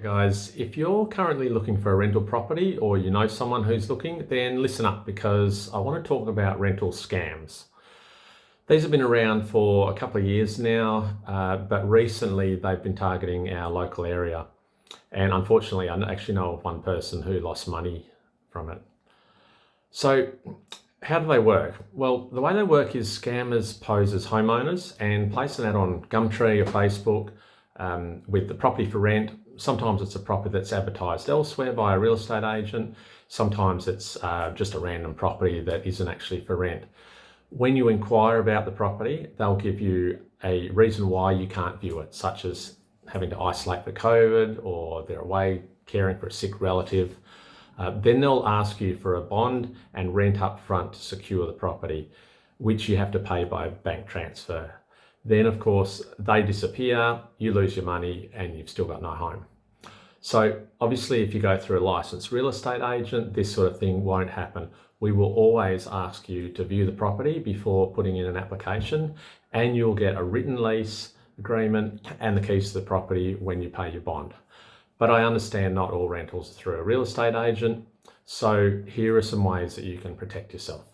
Guys, if you're currently looking for a rental property or you know someone who's looking, then listen up because I want to talk about rental scams. These have been around for a couple of years now, but recently they've been targeting our local area. And unfortunately, I actually know of one person who lost money from it. So how do they work? Well, the way they work is scammers pose as homeowners and place an ad on Gumtree or Facebook with the property for rent. Sometimes it's a property that's advertised elsewhere by a real estate agent. Sometimes it's just a random property that isn't actually for rent. When you inquire about the property, they'll give you a reason why you can't view it, such as having to isolate for COVID or they're away caring for a sick relative. Then they'll ask you for a bond and rent up front to secure the property, which you have to pay by bank transfer. Then, of course, they disappear, you lose your money, and you've still got no home. So obviously, if you go through a licensed real estate agent, this sort of thing won't happen. We will always ask you to view the property before putting in an application, and you'll get a written lease agreement and the keys to the property when you pay your bond. But I understand not all rentals are through a real estate agent, so here are some ways that you can protect yourself.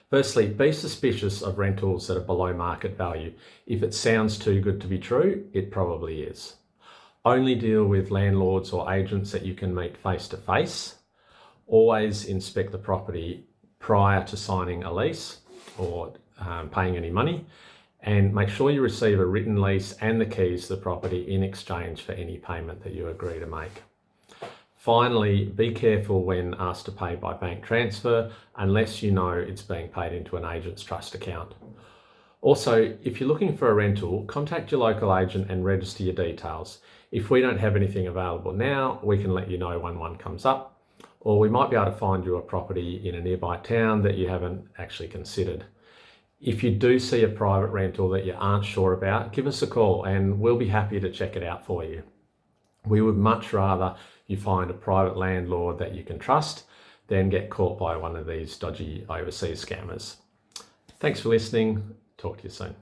Firstly, be suspicious of rentals that are below market value. If it sounds too good to be true, it probably is. Only deal with landlords or agents that you can meet face to face. Always inspect the property prior to signing a lease or paying any money. And make sure you receive a written lease and the keys to the property in exchange for any payment that you agree to make. Finally, be careful when asked to pay by bank transfer unless you know it's being paid into an agent's trust account. Also, if you're looking for a rental, contact your local agent and register your details. If we don't have anything available now, we can let you know when one comes up, or we might be able to find you a property in a nearby town that you haven't actually considered. If you do see a private rental that you aren't sure about, give us a call and we'll be happy to check it out for you. We would much rather you find a private landlord that you can trust than get caught by one of these dodgy overseas scammers. Thanks for listening. Talk to you soon.